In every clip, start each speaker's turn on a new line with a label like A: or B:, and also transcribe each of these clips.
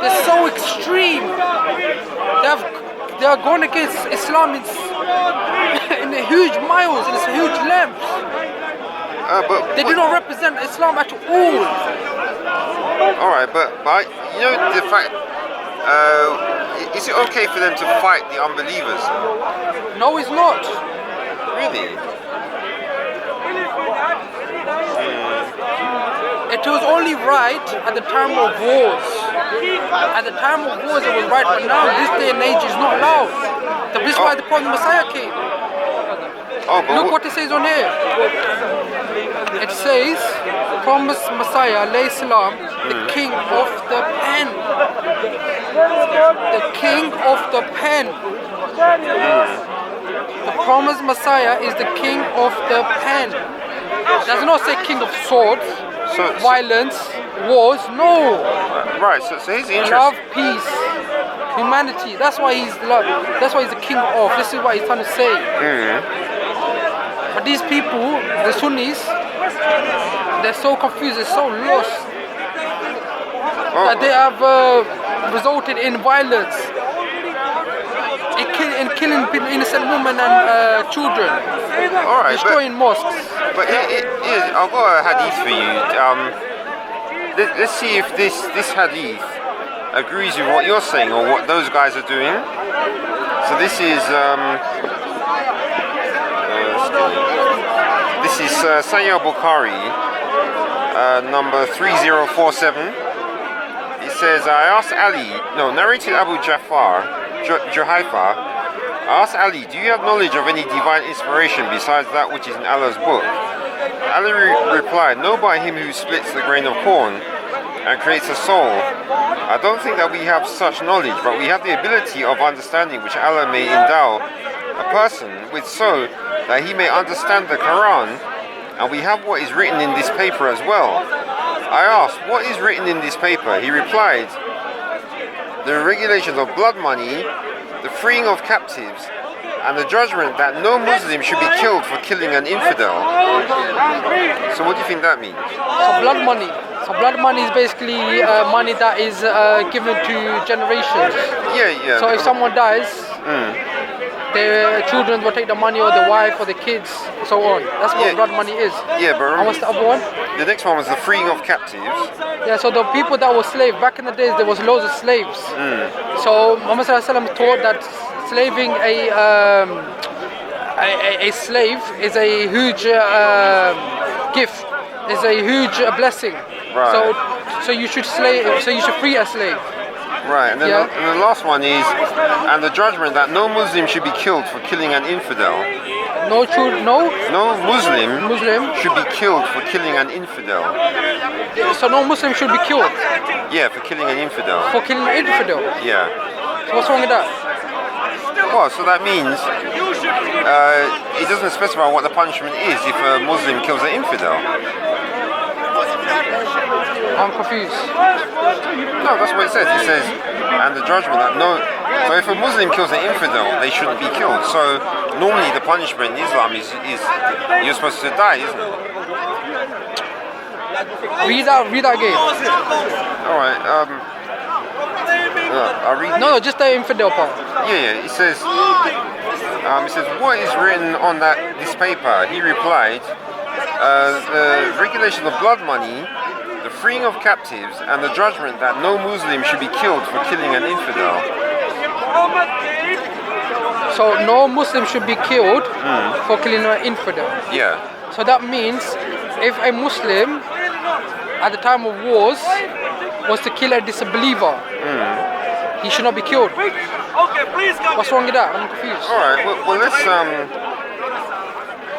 A: It's so extreme. They are going against Islam in huge miles, in huge lengths. They do not represent Islam at all.
B: All right, but you know the fact. Is it okay for them to fight the unbelievers?
A: No, it's not.
B: Really?
A: It was only right at the time of wars. At the time of wars it was right, but now this day and age is not allowed. This is why the Prophet Messiah came. Look what it says on here. It says, promised Messiah, alayhi salam, the king of the pen. The king of the pen. The promised Messiah is the king of the pen. Does not say king of swords, violence, wars. No.
B: Right. So he's interesting.
A: Love, peace, humanity. That's why he's the king of. This is what he's trying to say. But these people, the Sunnis, they're so confused, they're so lost that they have resulted in violence, in killing innocent women and children, destroying mosques.
B: But I've got a hadith for you. Let's see if this hadith agrees with what you're saying or what those guys are doing. So this is Sahih al-Bukhari, number 3047. It says, narrated Abu Juhayfa, I asked Ali, do you have knowledge of any divine inspiration besides that which is in Allah's book? Ali replied, know by him who splits the grain of corn and creates a soul. I don't think that we have such knowledge, but we have the ability of understanding which Allah may endow a person with so that he may understand the Quran, and we have what is written in this paper as well. I asked, what is written in this paper? He replied, the regulations of blood money, the freeing of captives, and the judgment that no Muslim should be killed for killing an infidel. So what do you think that means?
A: So blood money. So blood money is basically money that is given to generations.
B: Yeah.
A: So if someone dies, their children will take the money, or the wife, or the kids, so on. That's what blood money is.
B: Yeah, but
A: and what's the other one?
B: The next one was the freeing of captives.
A: Yeah, so the people that were slaves, back in the days there was loads of slaves. So Muhammad ﷺ taught that slaving a slave is a huge gift, is a huge blessing.
B: Right.
A: So you should free a slave.
B: Right, and then the last one is, and the judgment that no Muslim should be killed for killing an infidel.
A: No
B: Muslim should be killed for killing an infidel.
A: So no Muslim should be killed?
B: Yeah, for killing an infidel.
A: For killing an infidel?
B: Yeah.
A: So what's wrong with that?
B: Well, so that means it doesn't specify what the punishment is if a Muslim kills an infidel.
A: I'm confused.
B: No, that's what it says. It says, and the judgment that no. So if a Muslim kills an infidel, they shouldn't be killed. So normally the punishment in Islam is you're supposed to die, isn't it?
A: Read that again.
B: All right. I'll read.
A: No, just the infidel part.
B: Yeah. It says, what is written on this paper? He replied, the regulation of blood money, the freeing of captives, and the judgment that no Muslim should be killed for killing an infidel.
A: So no Muslim should be killed for killing an infidel.
B: Yeah.
A: So that means if a Muslim at the time of wars was to kill a disbeliever, he should not be killed. What's wrong with that? I'm confused.
B: All right. Well,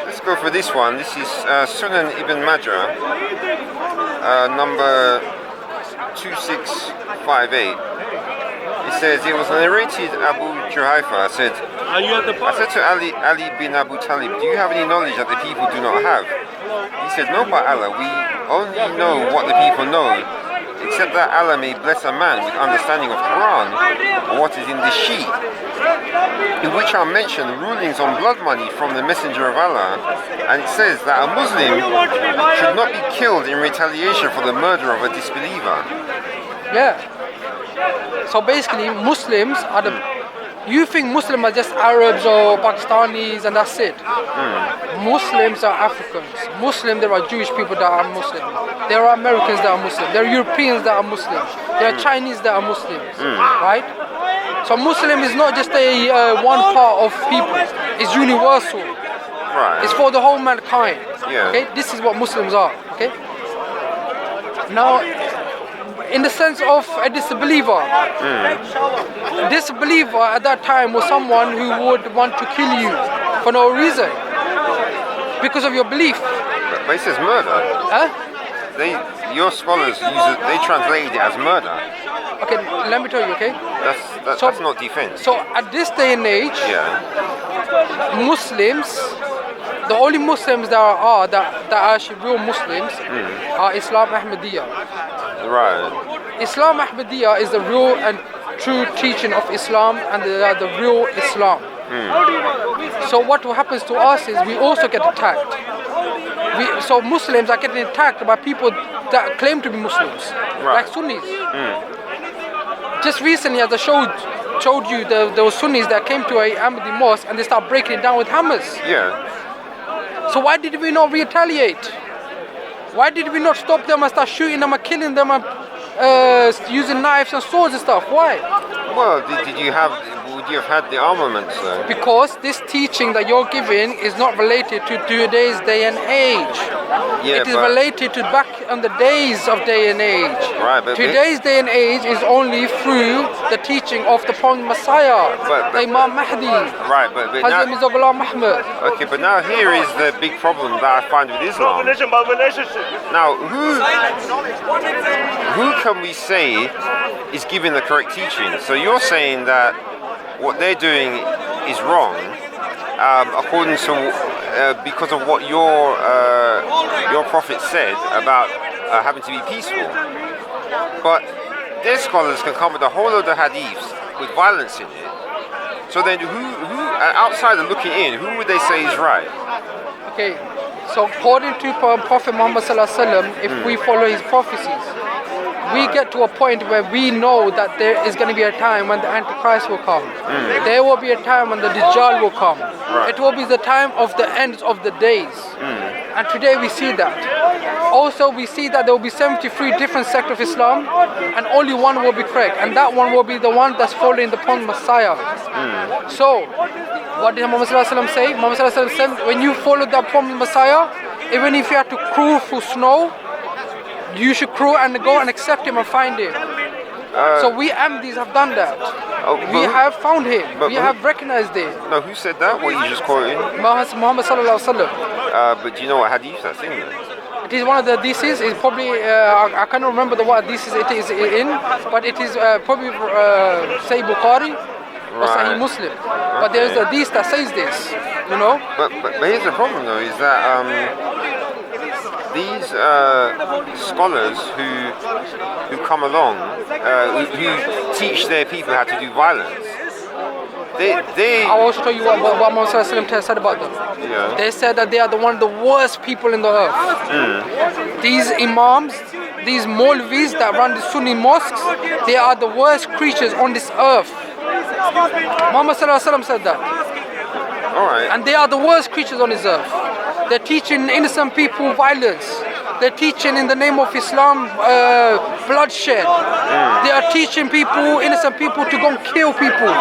B: let's go for this one. This is Sunan Ibn Majah, number 2658. It says, it was narrated Abu Juhayfa said, I said to Ali bin Abu Talib, do you have any knowledge that the people do not have? He said, no, by Allah, we only know what the people know, except that Allah may bless a man with understanding of Quran or what is in the sheet, in which are mentioned rulings on blood money from the Messenger of Allah, and it says that a Muslim should not be killed in retaliation for the murder of a disbeliever.
A: Yeah. So basically, Muslims are the. You think Muslims are just Arabs or Pakistanis and that's it. Muslims are Africans. Muslim, there are Jewish people that are Muslim. There are Americans that are Muslim. There are Europeans that are Muslim. There are Chinese that are Muslims. Right? So Muslim is not just a one part of people. It's universal.
B: Right.
A: It's for the whole mankind.
B: Yeah.
A: Okay? This is what Muslims are. Okay? Now, in the sense of a disbeliever, disbeliever at that time was someone who would want to kill you for no reason because of your belief.
B: But it says murder.
A: Huh?
B: Your scholars they translated it as murder.
A: Okay, let me tell you, okay?
B: That's not defense.
A: So at this day and age, Muslims, the only Muslims that are actually real Muslims are Islam Ahmadiyya.
B: Right.
A: Islam Ahmadiyya is the real and true teaching of Islam, and they are the real Islam. So what happens to us is we also get attacked. So Muslims are getting attacked by people that claim to be Muslims, like Sunnis. Just recently, as I showed you, there were Sunnis that came to a Ahmadi mosque and they start breaking it down with hammers.
B: Yeah.
A: So why did we not retaliate? Why did we not stop them and start shooting them and killing them and using knives and swords and stuff? Why?
B: Well, would you have had the armaments though?
A: Because this teaching that you're giving is not related to today's day and age.
B: Yeah,
A: it is related to back on the days of day and age.
B: Right, but
A: today's day and age is only through the teaching of the Prophet Messiah, the Imam Mahdi.
B: Right, but
A: Hazrat Mirza Ghulam Muhammad.
B: Okay, but now here is the big problem that I find with Islam. Now, who can we say is giving the correct teaching? So you're saying that what they're doing is wrong, according to because of what your prophet said about having to be peaceful. But their scholars can come with a whole load of hadiths with violence in it. So then, who outside of looking in, who would they say is right?
A: Okay, so according to Prophet Muhammad Sallallahu Alaihi Wasallam, if we follow his prophecies, we get to a point where we know that there is going to be a time when the Antichrist will come. There will be a time when the Dajjal will come.
B: Right.
A: It will be the time of the end of the days. And today we see that. Also, we see that there will be 73 different sects of Islam, and only one will be correct, and that one will be the one that's following the Prophet Messiah. So, what did Muhammad Sallallahu Alaihi Wasallam say? Muhammad Sallallahu Alaihi Wasallam said, when you follow the Prophet Messiah, even if you have to crawl through snow, you should crawl and go and accept him and find him. So we Ahmadis have done that. We have found him. We have recognized him.
B: No, who said that? What you just quoted?
A: Muhammad Sallallahu Alaihi Wasallam.
B: But do you know what hadith that's in there?
A: It is one of the hadiths. It's probably I cannot remember what hadith it is in, but it is probably Sahih Bukhari or Sahih Muslim. But there is a hadith that says this. You know.
B: But here's the problem though: is that these scholars who come along, who teach their people how to do violence,
A: I'll also tell you what Muhammad Sallallahu Alaihi Wasallam said about them.
B: Yeah.
A: They said that they are one of the worst people in the earth. These imams, these Maulvis that run the Sunni mosques, they are the worst creatures on this earth. Muhammad Sallallahu Alaihi Wasallam said that.
B: All right.
A: And they are the worst creatures on this earth. They're teaching innocent people violence. They're teaching in the name of Islam bloodshed. They are teaching people, innocent people, to go and kill people.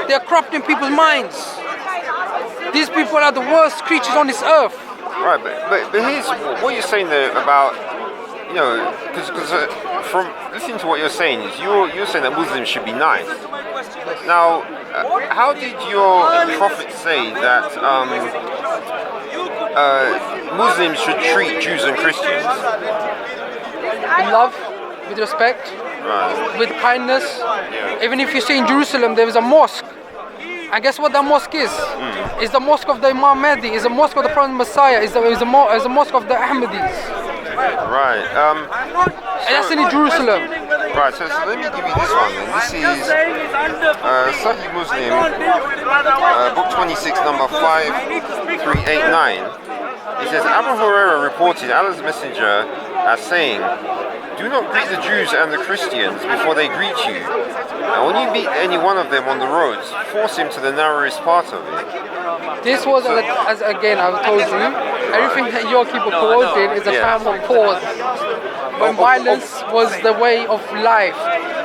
A: They are corrupting people's minds. These people are the worst creatures on this earth.
B: Right, but here's what you're saying there about, you know, because from listening to what you're saying is you're saying that Muslims should be nice. Now, how did your prophet say that Muslims should treat Jews and Christians?
A: In love, with respect, with kindness. Even if you see in Jerusalem, there is a mosque. And guess what that mosque is? It's the mosque of the Imam Mahdi, it's the mosque of the Prophet Messiah, it's the mosque of the Ahmadis.
B: Right.
A: And that's in Jerusalem.
B: Right, so let me give you this one then. This is Sahih Muslim, book 26, number 5389. It says, Abu Hurairah reported Allah's Messenger as saying, do not greet the Jews and the Christians before they greet you. And when you meet any one of them on the roads, force him to the narrowest part of it.
A: This was, as again, I've told you, everything that you're keep quoting is a time of pause. When violence was the way of life.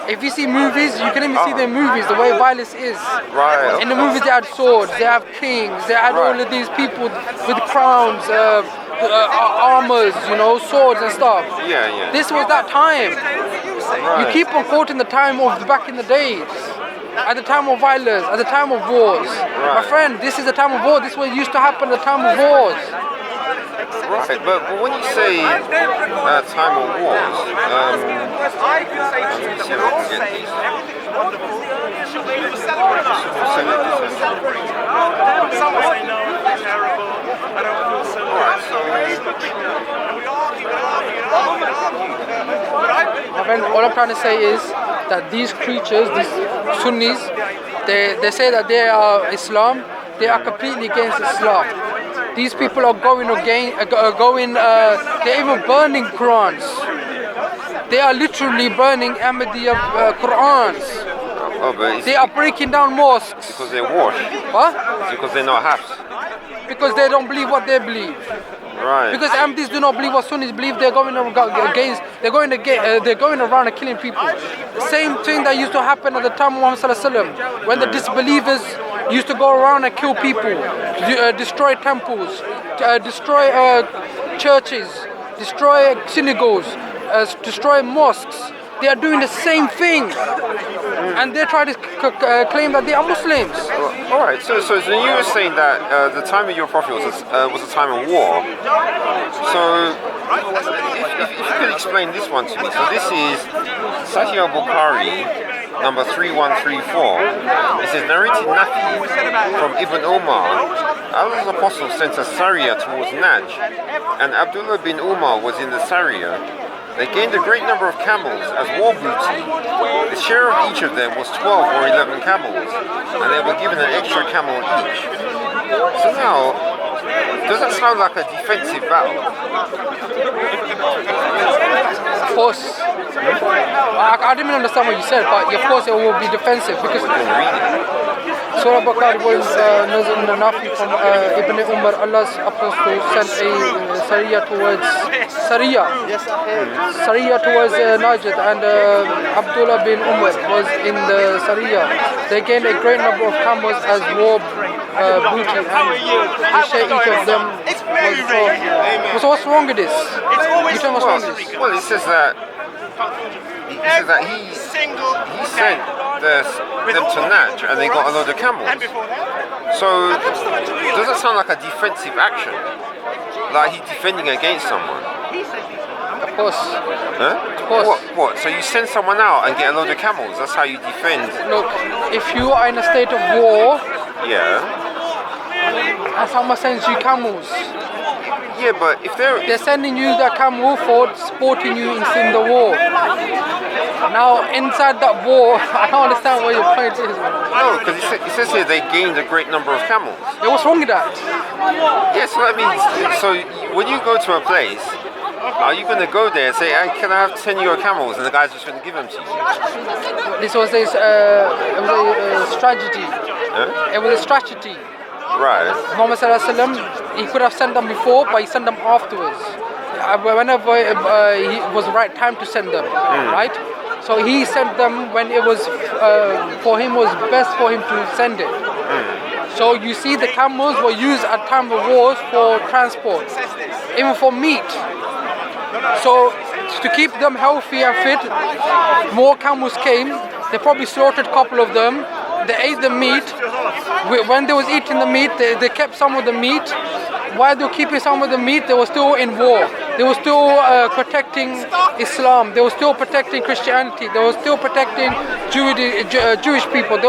A: If you see movies, you can even see the movies, the way violence is.
B: Right.
A: In the movies they had swords, they have kings, they had all of these people with crowns, armors, you know, swords and stuff.
B: Yeah, yeah.
A: This was that time.
B: Right.
A: You keep on quoting the time of back in the days. At the time of violence, at the time of wars. My friend, this is the time of war. This is what used to happen at the time of wars.
B: Right, but when you say time of wars,
A: my friend, all I'm trying to say is that these creatures, these Sunnis, they say that they are Islam. They are completely against Islam. These people are they're even burning Qurans. They are literally burning Ahmadiyya Qurans.
B: oh, but
A: They are breaking down mosques.
B: because they're washed.
A: Huh?
B: It's because they're not Hafs.
A: Because they don't believe what they believe.
B: Right.
A: Because Ahmadis do not believe what Sunnis believe. They're going against. They're going around and killing people. The same thing that used to happen at the time of Muhammad Sallallahu Alaihi Wasallam, when the disbelievers used to go around and kill people, destroy temples, destroy churches, destroy synagogues, destroy mosques. They are doing the same thing, and they try to claim that they are Muslims.
B: All right. So you were saying that the time of your prophet was a time of war. So if you could explain this one to me. So this is Sahih al-Bukhari, number 3134. It says, narrated Nafi from Ibn Umar, Allah's apostle sent a Sariya towards Najd, and Abdullah bin Umar was in the Sariya. They gained a great number of camels as war booty. The share of each of them was 12 or 11 camels, and they were given an extra camel each. So now, does that sound like a defensive battle?
A: Of course. I didn't even understand what you said, but of course it will be defensive because Surah Bakar was Nazil Nafi from Ibn Umar. Allah's apostle sent a Sariya towards Najd, and Abdullah bin Umar was in the Sariya. They gained a great number of camels as war booty, and each of them was 12. So what's wrong with this? You tell me what's wrong with this?
B: Well, it says that he sent them to Najd and they got a load of camels. So does that sound like a defensive action? Like he's defending against someone?
A: Of course.
B: Huh?
A: Of course.
B: What? So you send someone out and get a load of camels? That's how you defend?
A: Look, if you are in a state of war,
B: Yeah.
A: and someone sends you camels,
B: Yeah, but if
A: they're sending you the camel for supporting you in the war. Now, inside that war, I don't understand what your point is.
B: no, because it says here they gained a great number of camels.
A: Yeah, what's wrong with that?
B: Yes, so that means, so when you go to a place, are you going to go there and say, hey, can I have 10 of your camels? And the guy's just going to give them to you?
A: This was a strategy.
B: Huh?
A: It was a strategy.
B: Right.
A: Muhammad Sallallahu Alaihi Wasallam, he could have sent them before, but he sent them afterwards. Whenever it was the right time to send them, right? So he sent them when it was, for him was best for him to send it. So you see the camels were used at time of wars for transport, even for meat. So to keep them healthy and fit, more camels came. They probably slaughtered a couple of them. They ate the meat. When they was eating the meat, they kept some of the meat. While they were keeping some of the meat, they were still in war. They were still protecting Islam. They were still protecting Christianity. They were still protecting Jewish people. They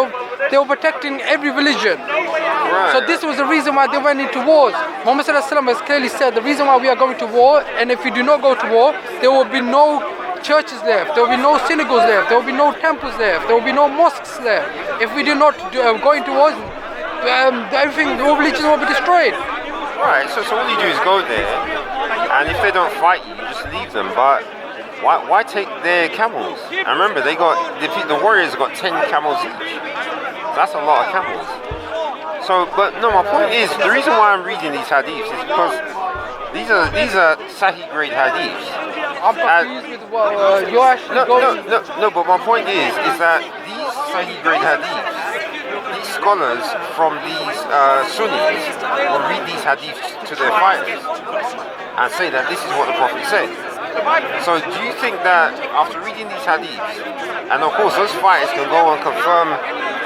A: were protecting every religion.
B: Right.
A: So this was the reason why they went into wars. Muhammad Sallallahu Alaihi Wasallam has clearly said the reason why we are going to war, and if we do not go to war, there will be no churches left, there will be no synagogues left, there will be no temples left, there will be no mosques left. If we do not go into wars, everything, all religions will be destroyed.
B: Right, so all you do is go there, and if they don't fight you, you just leave them. But Why take their camels? And remember, they got the warriors got 10 camels each. That's a lot of camels. So, but no, my point is the reason why I'm reading these hadiths is because these are Sahih grade hadiths.
A: I'm confused with what you're actually going.
B: No. But my point is that these Sahih grade hadiths, these scholars from these Sunnis will read these hadiths to their fighters and say that this is what the Prophet said. So do you think that after reading these hadiths, and of course those fighters can go and confirm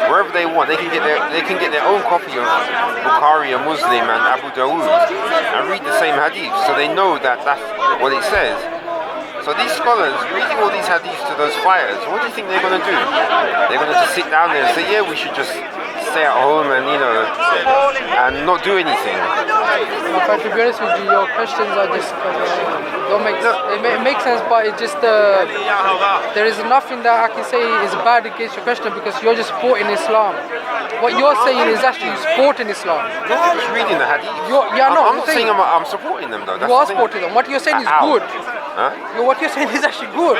B: wherever they want, they can get their own copy of Bukhari and Muslim and Abu Dawood and read the same hadith, so they know that that's what it says. So these scholars reading all these hadiths to those fighters, what do you think they're going to do? They're going to just sit down there and say, yeah, we should just stay at home and and not do anything.
A: But to be honest with you, your questions are just don't make it makes sense, but it just there is nothing that I can say is bad against your question because you're just supporting Islam. What you're saying is actually supporting Islam.
B: I'm just reading the hadith. I'm not saying I'm supporting them though.
A: You are supporting them. What you're saying is good.
B: Huh?
A: What you're saying is actually good.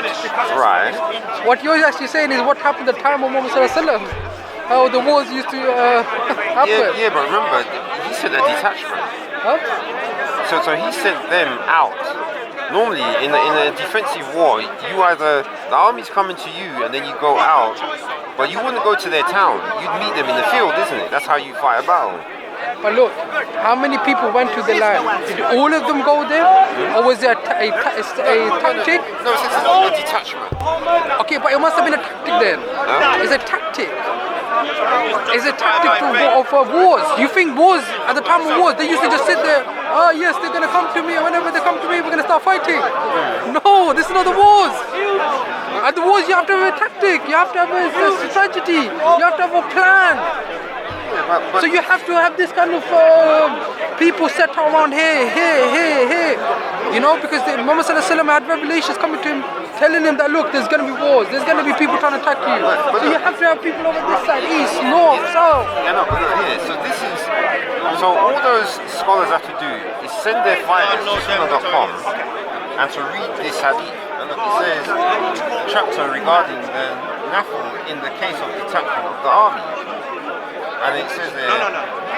B: Right.
A: What you're actually saying is what happened at the time of Muhammad Sallallahu Alaihi Wasallam. How the wars used to happen.
B: Yeah, but remember, he sent a detachment.
A: Huh?
B: So he sent them out. Normally, in a defensive war, the army's coming to you and then you go out, but you wouldn't go to their town. You'd meet them in the field, isn't it? That's how you fight a battle.
A: But look, how many people went to the land? Did all of them go there? Or was there a tactic?
B: No, it's a detachment.
A: Okay, but it must have been a tactic then.
B: Huh?
A: It's a tactic. It's a tactic for wars. You think wars, at the time of wars, they used to just sit there, oh yes, they're going to come to me, and whenever they come to me, we're going to start fighting. No, this is not the wars. At the wars, you have to have a tactic, you have to have a strategy, you have to have a plan. So you have to have this kind of people set around here. You know, because Muhammad Sallallahu Alaihi Wasallam had revelations coming to him, telling him that look, there's going to be wars, there's going to be people trying to attack you. So you have to have people over this side, east, north, south.
B: So all those scholars have to do is send their fighters to sunnah.com and to read this hadith. And look, it says chapter regarding the nafl in the case of detachment of the army. And it says there,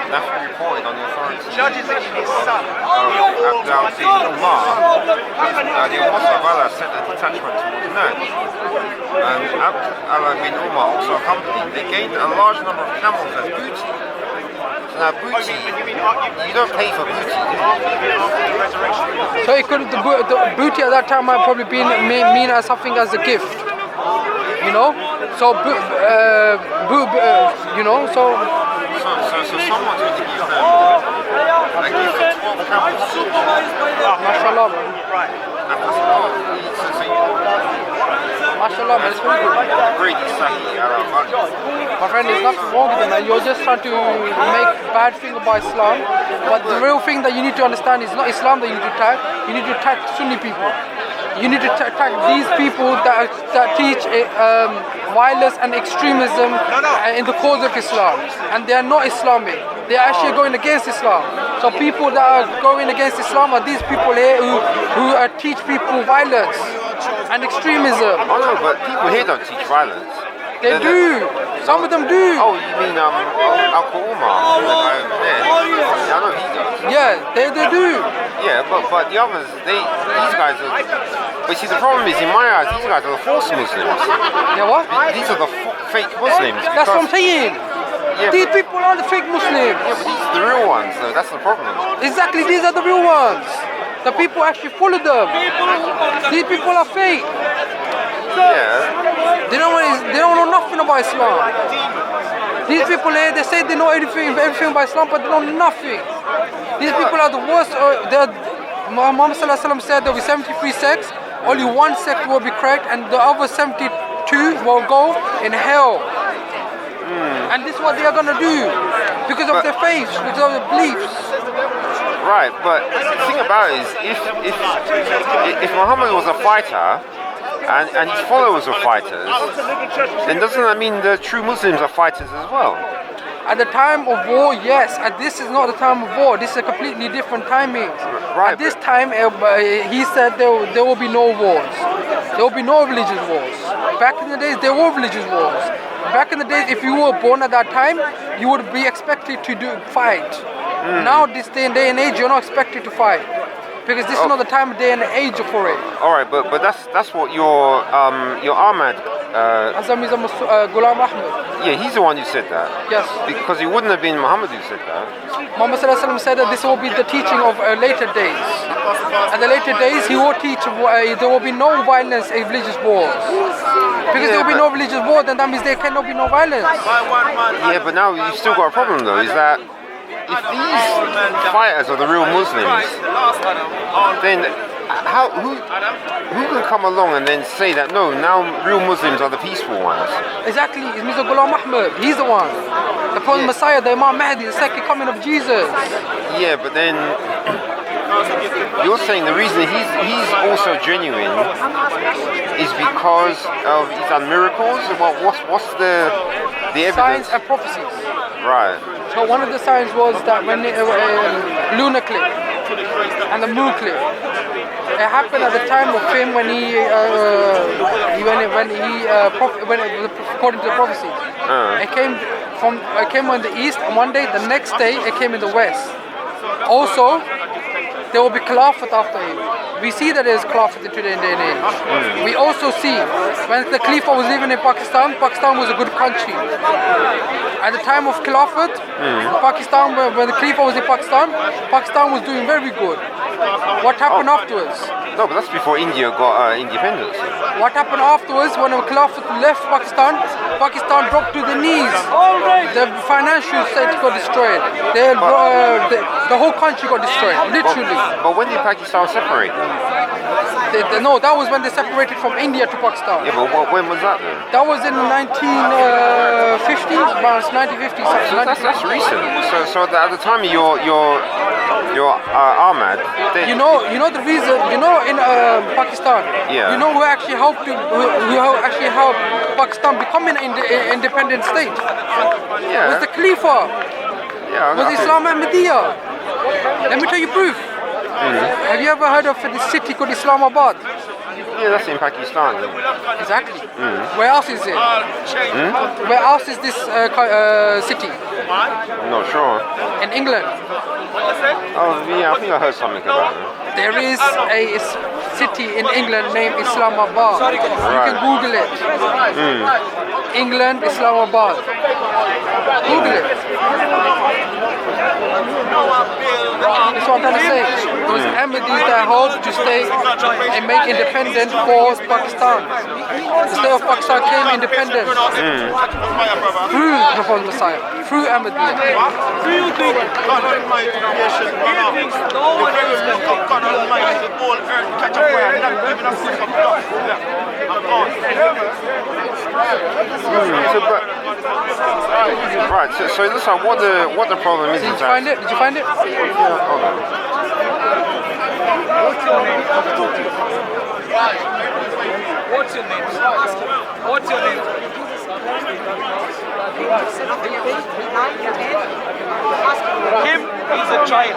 B: Nafi reported on the authority
C: Judges it in his son.
B: Abdul bin Umar, the Apostle of Allah sent a detachment towards Najd. And Abdullah bin Umar also accompanied. They gained a large number of camels as booty. So now booty, you don't pay for booty.
A: So it could, the booty at that time might probably mean as something as a gift. You know, so you know, so
B: someone's going to give them a gift of 12 camels.
A: mashallah, man. Mashallah, man, it's very good. My friend, there's nothing wrong with it, man. You're just trying to make bad thing about Islam, but the real thing that you need to understand is not Islam that you need to attack. You need to attack Sunni people. You need to attack these people that teach violence and extremism in the cause of Islam, and they are not Islamic. They are actually going against Islam. So people that are going against Islam are these people here who teach people violence and extremism.
B: Oh no, but people here don't teach violence.
A: They do. Some of them do.
B: Oh, you mean Uncle Umar? Yeah, I know he does.
A: Yeah, they do.
B: Yeah, but the others, these guys are. But see, the problem is, in my eyes, these guys are the false Muslims.
A: Yeah, what?
B: These are the fake Muslims.
A: That's what I'm saying.
B: Yeah,
A: These people are the fake Muslims.
B: Yeah, but these are the real ones, though. That's the problem.
A: Exactly, these are the real ones. The people actually follow them. These people are fake.
B: Yeah.
A: They don't know nothing about Islam. These people here, they say they know everything about Islam, but they know nothing. These people are the worst. Muhammad Sallallahu Alaihi Wasallam said there will be 73 sects. Only one sect will be correct, and the other 72 will go in hell. And this is what they are going to do because of their faith, because of their beliefs.
B: Right, but the thing about it is, if Muhammad was a fighter and his followers were fighters, then doesn't that mean the true Muslims are fighters as well?
A: At the time of war, yes. And this is not the time of war. This is a completely different timing.
B: Right,
A: at this time, he said there will be no wars. There will be no religious wars. Back in the days, there were religious wars. Back in the days, if you were born at that time, you would be expected to fight. Now, this day and age, you're not expected to fight because this is not the time, day, and age for it.
B: All right, but that's what your Ahmad.
A: Azam Ghulam Ahmad.
B: Yeah, he's the one who said that.
A: Yes.
B: Because it wouldn't have been Muhammad who said that.
A: Muhammad said that this will be the teaching of later days. At the later days, he will teach there will be no violence in religious wars. Because there will be no religious war, then that means there cannot be no violence.
B: Yeah, but now you've still got a problem though, is that if these fighters are the real Muslims, then who can come along and then say that no, now real Muslims are the peaceful ones?
A: Exactly, it's Mr. Ghulam Ahmad, he's the one. The Prophet Messiah, the Imam Mahdi, the second coming of Jesus.
B: Yeah, but then you're saying the reason he's also genuine is because of he's done miracles? What's the evidence?
A: Signs and prophecies.
B: Right.
A: So one of the signs was that when lunar eclipse and the moon eclipse, it happened at the time of him when according to the prophecies, it came on the east, and one day, the next day, it came in the west. Also, there will be Khilafat after him. We see that there is Khilafat in today's day and age. We also see when the Khalifa was living in Pakistan, Pakistan was a good country. At the time of Khilafat, Pakistan, when the Khalifa was in Pakistan, Pakistan was doing very good. What happened afterwards?
B: No, but that's before India got independence.
A: What happened afterwards when the Khilafat left Pakistan? Pakistan dropped to the knees. The financial state got destroyed. The whole country got destroyed, literally.
B: But when did Pakistan separate?
A: No, that was when they separated from India to Pakistan.
B: Yeah, but when was that then?
A: That was in the 1950s, around 1950s.
B: So that's recent. So at the time of your Ahmad,
A: you know the reason. You know in Pakistan.
B: Yeah.
A: You know who actually helped Pakistan become an independent state?
B: Yeah.
A: Was the Khalifa.
B: Yeah.
A: Was Islam Ahmadiyya. Let me tell you proof. Have you ever heard of the city called Islamabad?
B: Yeah, that's in Pakistan.
A: Exactly. Where else is it? Where else is this city?
B: I'm not sure.
A: In England.
B: Oh, yeah, I think I heard something about it.
A: There is a city in England named Islamabad. You can Google it. England, Islamabad. Google it. That's what I'm trying to say. It was Ahmadis that hoped to stay and make independent for Pakistan. The state of Pakistan came independent through the Prophet Messiah, through Ahmadiyya.
C: Do you think God Almighty creation God Almighty all earth catch up fire, not giving us sick of dust?
B: Right, so it looks like what the problem is.
A: Did you find it? Did you find it?
B: Yeah, hold on.
C: What's your name? What's your name? Him is a child.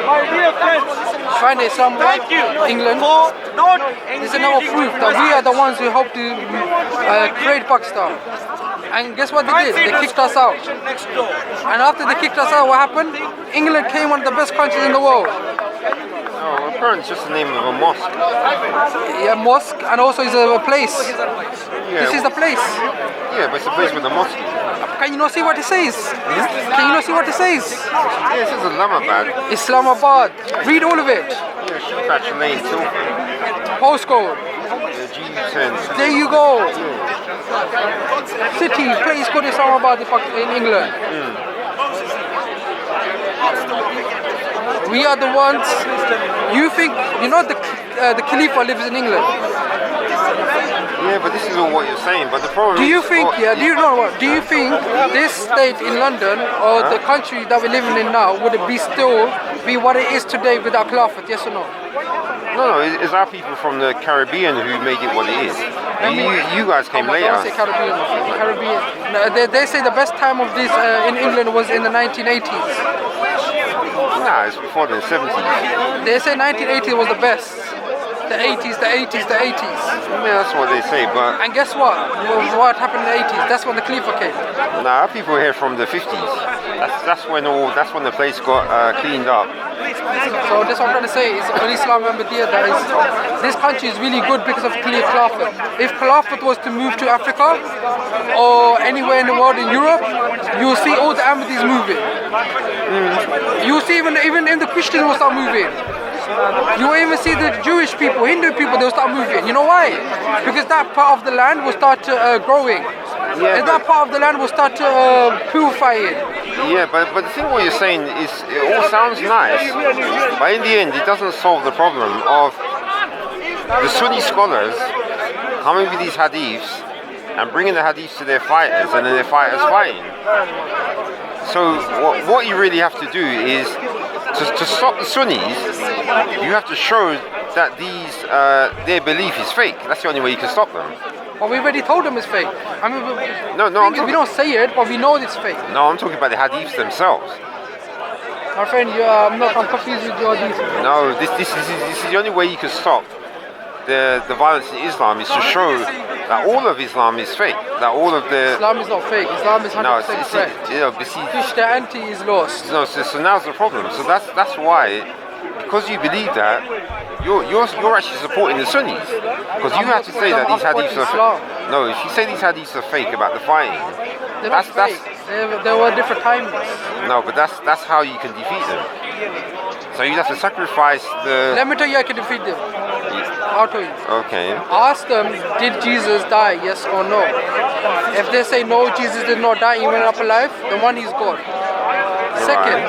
C: My dear friends,
A: Find it somewhere.
C: thank you
A: England.
C: for not
A: This is another proof that we are the ones who helped to create Pakistan. And guess what they did? They kicked us out.
C: next door.
A: And after they kicked us out, what happened? England came one of the best countries in the world.
B: Oh, apparently it's just the name of a mosque.
A: Yeah, mosque, and also it's a place.
B: Yeah,
A: This is the place.
B: yeah, but it's a place with a mosque.
A: Can you not see what it says? Can you not see what it says?
B: Yeah, it says Islamabad.
A: Islamabad. Read all of it.
B: Yeah, Sheepatch Lane, Tilford.
A: Postcode.
B: Yeah, G10.
A: There you go. City, place called Islamabad in England. We are the ones. You think the Khalifa lives in England?
B: Yeah, but this is all what you're saying. But the problem
A: Do
B: is,
A: you think? Yeah. Do you know what? Do you think this state in London or the country that we're living in now would it still be what it is today without Khilafat? Yes or no?
B: No, it's our people from the Caribbean who made it what it is. You guys came later.
A: Don't say Caribbean. Caribbean. No, they say the best time of this in England was in the 1980s.
B: Nah, it's before the 70s.
A: They say 1980 was the best. The 80s, the 80s, the 80s.
B: Yeah, that's what they say, but
A: And guess what? What happened in the 80s? That's when the Khalifa came.
B: nah, people here from the 50s. That's when the place got cleaned up.
A: So that's what I'm trying to say. Is Islam and Medina, this country is really good because of Khilafat. If Khilafat was to move to Africa or anywhere in the world in Europe, you'll see all the Ahmadis moving. You'll see even in the Christians will start moving. You will even see the Jewish people, Hindu people, they'll start moving. You know why? Because that part of the land will start growing.
B: Yeah,
A: And that part of the land will start purifying.
B: Yeah, but the thing what you're saying is it all sounds nice, but in the end it doesn't solve the problem of the Sunni scholars coming with these hadiths and bringing the hadiths to their fighters, and then their fighters fighting. So what you really have to do is to stop the Sunnis, you have to show that their belief is fake. That's the only way you can stop them.
A: But we already told them it's fake. I mean, we don't say it, but we know it's fake.
B: No, I'm talking about the hadiths themselves.
A: My friend, I'm confused with your hadith.
B: No, this is the only way you can stop the violence in Islam, is to show that all of Islam is fake. That all of the
A: Islam is not fake. Islam is 100% correct. Christianity is lost.
B: No, so now's the problem. So that's why, because you believe that, you're actually supporting the Sunnis, because you have to say that these hadiths are fake. No, if you say these hadiths are fake about the fighting, that's
A: there were different times.
B: No, but that's how you can defeat them. So you have to sacrifice the.
A: Let me tell you, I can defeat them. I'll tell you.
B: Okay.
A: Ask them, did Jesus die? Yes or no? If they say no, Jesus did not die, he went up alive, then one, he's God. Second,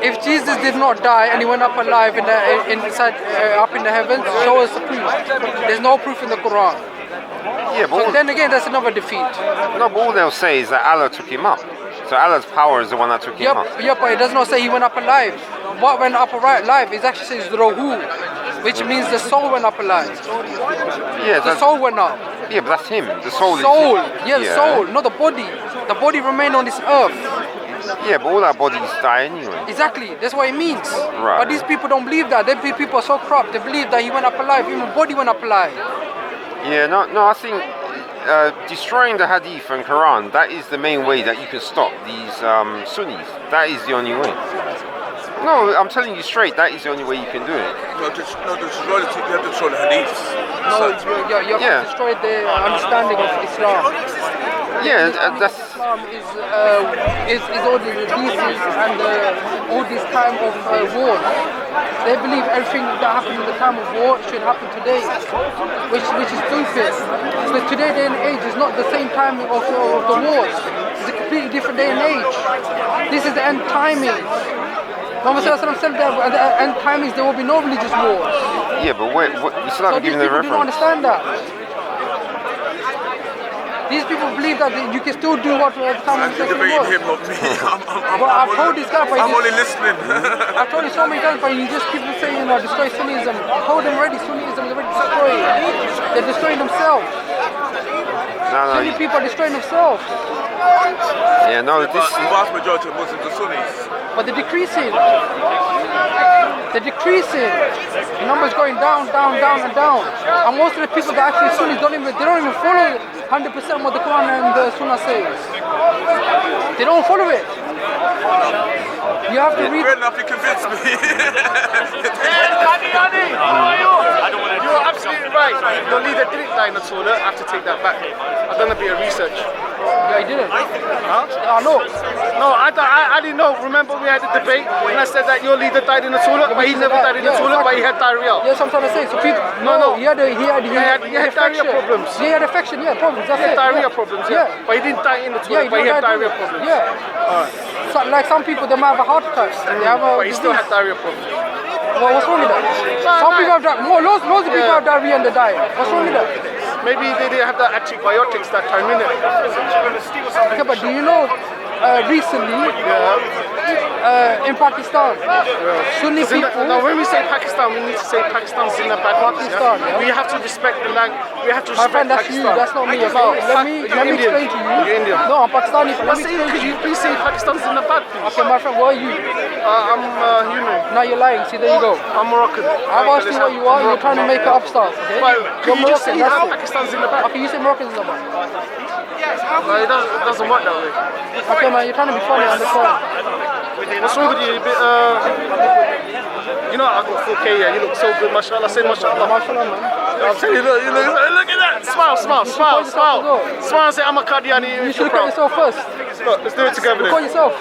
A: if Jesus did not die and he went up alive up in the heavens, show us the proof. There's no proof in the Quran.
B: Yeah, but
A: So then again, that's another defeat.
B: No, but all they'll say is that Allah took him up. So Allah's power is the one that took him up.
A: Yeah, but it does not say he went up alive. What went up alive? It actually says Ruhu, which means the soul went up alive.
B: Yeah,
A: The soul went up.
B: Yeah, but that's him. The soul is
A: Soul,
B: him.
A: yeah, the soul, not the body. The body remained on this earth.
B: Yeah, but all our bodies die anyway.
A: Exactly, that's what it means.
B: Right.
A: But these people don't believe that. People are so corrupt. They believe that he went up alive, even the body went up alive.
B: Yeah, no, I think destroying the Hadith and Quran, that is the main way that you can stop these Sunnis. That is the only way. No, I'm telling you straight, that is the only way you can do it.
C: No, you have to destroy the hadiths.
A: No, you have to destroy the understanding of Islam.
B: Yeah, that's.
A: Islam is all the hadiths and all this time of wars. They believe everything that happened in the time of war should happen today, which is stupid. Because today, day and age is not the same time of the wars. It's a completely different day and age. This is the end timing. Muhammad said that at the end timings there will be no religious wars.
B: Yeah, but wait, you still haven't given the reference.
A: People don't understand that. These people believe that you can still do what the time of the
C: debating him, not me.
A: I've told this guy, but
C: I'm only listening.
A: I've told you so many times, but you just keep saying, destroy Sunnism. I told them already, Sunnism is already destroyed. They're destroying themselves.
B: No,
A: Sunni people are destroying themselves.
B: Yeah, no, this.
C: The vast majority of Muslims are Sunnis.
A: But they're decreasing. They're decreasing. The numbers going down, down, down, and down. And most of the people that actually Sunnis don't even follow 100% what the Quran and the Sunnah says. They don't follow it. You have to read.
C: Fair enough, you convinced me.
D: You're absolutely right. Your leader didn't die in the toilet. I have to take that back. I've done a bit of research.
A: Yeah, he didn't.
D: Huh?
A: No.
D: No, I didn't know. Remember we had a debate when I said that your leader died in the toilet, but he never died in the toilet, but he had diarrhea.
A: Yes, I'm trying to say. So people,
D: No.
A: He had
D: diarrhea problems.
A: Yeah, he had infection. Yeah, problems. That's
D: He had
A: it.
D: diarrhea problems, yeah. But he didn't die in the toilet, but he had diarrhea problems.
A: Yeah. So, like some people, they might have a heart attack. They have a
D: But he still had diarrhea problems.
A: Well, what's wrong with that? Some people have diarrhea. Loads of people have diarrhea and they die. What's wrong with that?
D: Maybe they didn't have the antibiotics that time, innit?
A: Okay, but do you know recently in Pakistan. Sunni
D: Zina,
A: people.
D: no, when we say Pakistan, we need to say Pakistan Zindabad.
A: Pakistan, yeah.
D: We have to respect the language. We have to
A: My
D: respect
A: friend, that's
D: Pakistan.
A: you. That's not me. Okay? Let me explain to you.
D: You're Indian.
A: No, I'm Pakistani. Let
D: Let's
A: me
D: say,
A: explain to
D: could
A: you.
D: you please say Pakistan Zindabad, please?
A: Okay, my friend, what are you?
D: I'm human.
A: Now you're lying. See, there you go.
D: I'm Moroccan.
A: I've asked you what you are. You're trying to make it up stuff. Okay?
D: Well,
A: You're
D: can you just say
A: Moroccan.
D: how
A: That's it.
D: Pakistan's in the back?
A: Okay, you say Moroccan's in the back.
D: Well, it doesn't work that way.
A: Okay, man, you're trying to be funny on the phone.
D: What's wrong with you? You bit, you know, I got 4K, yeah. You look so good, mashallah. Say mashallah.
A: Mashallah, man.
D: I'm telling you, look at that. Smile, smile, smile, smile. Smile and say, I'm a Qadiani.
A: You should look at yourself first.
D: Look, let's do it together
A: Look at
D: then.
A: yourself.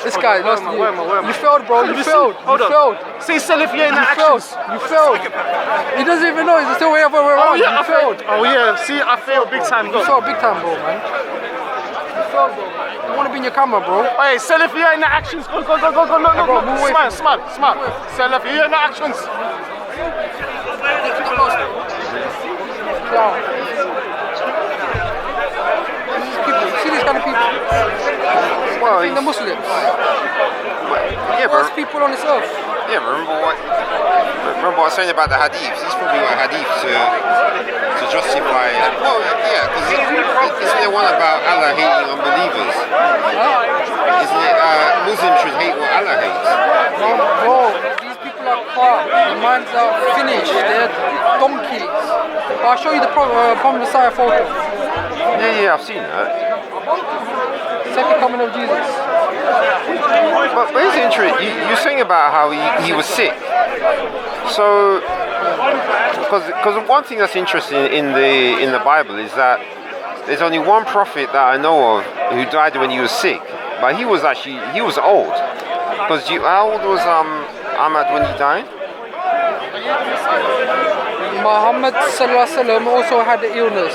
A: This guy lost you.
D: Where am I?
A: You failed, bro. You failed.
D: Hold
A: You
D: on.
A: failed.
D: See, Salif, you ain't
A: You
D: the
A: failed.
D: actions.
A: You failed. He doesn't even know. He's still way other way
D: Oh,
A: around.
D: yeah,
A: You
D: I failed.
A: failed.
D: Oh, yeah. See, I failed big time.
A: You
D: Look.
A: failed big time, bro, man. You failed, bro. You want to be in your camera, bro.
D: Hey, Salif, you ain't the actions. Go, go, go, go, go. Look,
A: bro,
D: look,
A: move
D: look.
A: away
D: Smile,
A: from
D: smile, smile. Salif, you ain't the actions.
A: Clown. See these kind of people?
B: Well,
A: I think they're Muslims.
B: yeah,
A: Worst
B: but
A: people on this earth.
B: yeah, but remember what I was saying about the hadiths. He's probably got hadith to justify. Well, yeah, because isn't there one about Allah hating unbelievers? Isn't it Muslims should hate what Allah hates?
A: No, bro, these people are crap. Their minds are finished. They're donkeys. I'll show you the Prophet Messiah photo.
B: Yeah, I've seen that.
A: Second coming of Jesus.
B: But it's interesting. You're saying about how he was sick. So, because one thing that's interesting in the Bible is that there's only one prophet that I know of who died when he was sick, but he was old. Because how old was Ahmad when he died?
A: Muhammad Sallallahu Alaihi Wasallam also had the illness.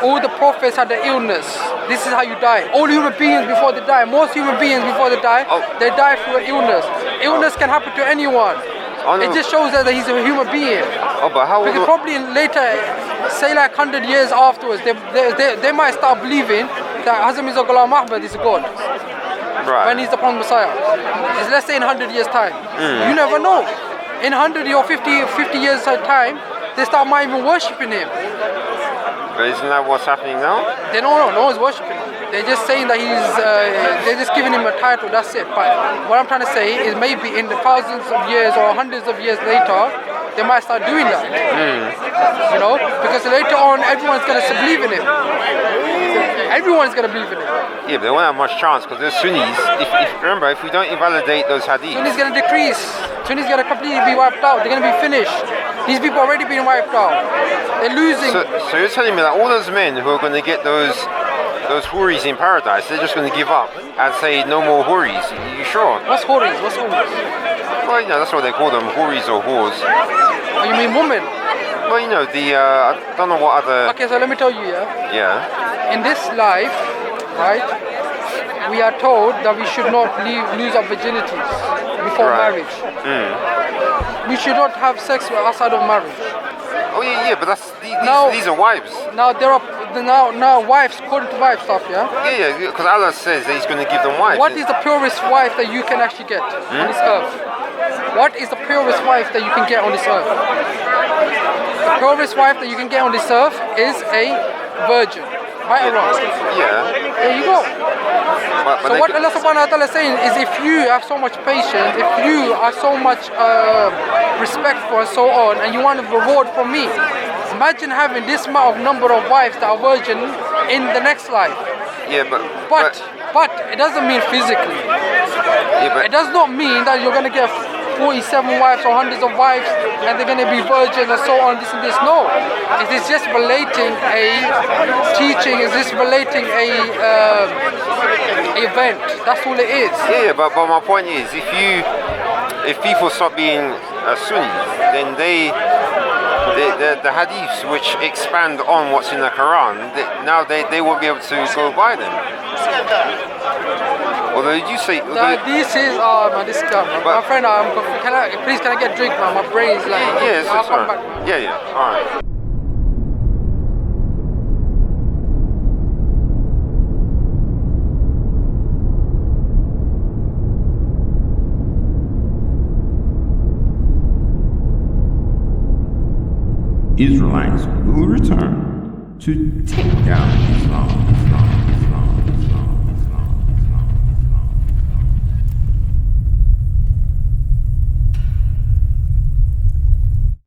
A: All the prophets had the illness. This is how you die. All human beings before they die, most human beings before they die, they die through an illness. Illness can happen to anyone.
B: Oh, no.
A: It just shows that he's a human being.
B: Oh, but how old?
A: Because probably later, say like 100 years afterwards, they might start believing that Hazrat Mirza Ghulam Ahmad is God.
B: Right.
A: When he's the Prophet Messiah. Let's say in 100 years time. You never know. In 100 or 50 years time, they start might even worshipping him.
B: But isn't that what's happening now?
A: They don't know, no one's worshipping him. They're just saying that they're just giving him a title, that's it. But what I'm trying to say is maybe in the thousands of years or hundreds of years later, they might start doing that. You know? Because later on, everyone's going to believe in him. Everyone's going to believe in him.
B: Yeah, but they won't have much chance because they're Sunnis. Remember, if we don't invalidate those hadiths,
A: Sunni's going to decrease. Sunni's going to completely be wiped out. They're going to be finished. These people are already being wiped out. They're losing.
B: So you're telling me that all those men who are going to get those houris in paradise, they're just going to give up and say no more houris? You sure?
A: What's houris? What's houris?
B: Well, you know, that's what they call them, houris or whores.
A: Oh, you mean women?
B: Well, you know, I don't know what other...
A: Okay, so let me tell you, yeah?
B: Yeah.
A: In this life, right, we are told that we should not lose our virginities before marriage. We should not have sex outside of marriage.
B: Oh yeah, but these are wives.
A: Now there are now wives, according to wife stuff, yeah?
B: Yeah, because Allah says that He's going to give them wives.
A: What is the purest wife that you can actually get on this earth? What is the purest wife that you can get on this earth? The purest wife that you can get on this earth is a virgin. Right or wrong?
B: Yeah.
A: There you go.
B: But
A: So what Allah subhanahu wa ta'ala is saying is if you have so much patience, if you are so much respectful and so on, and you want a reward from me, imagine having this amount of number of wives that are virgin in the next life.
B: Yeah,
A: But it doesn't mean physically.
B: Yeah,
A: It does not mean that you're going to get 47 wives or hundreds of wives and they're going to be virgins and so on, this and this. No. It is just relating a teaching, it's just relating a event. That's all it is.
B: Yeah, but my point is, if people stop being Sunni, then the hadiths which expand on what's in the Quran, they won't be able to go by them. Although you say
A: This is man, this guy, man. My friend, please can I get a drink, man? My brain is like
B: yes,
A: I'll
B: that's
A: come
B: right.
A: back, man.
B: Yeah, all right.
E: Israelites will return to take down Islam.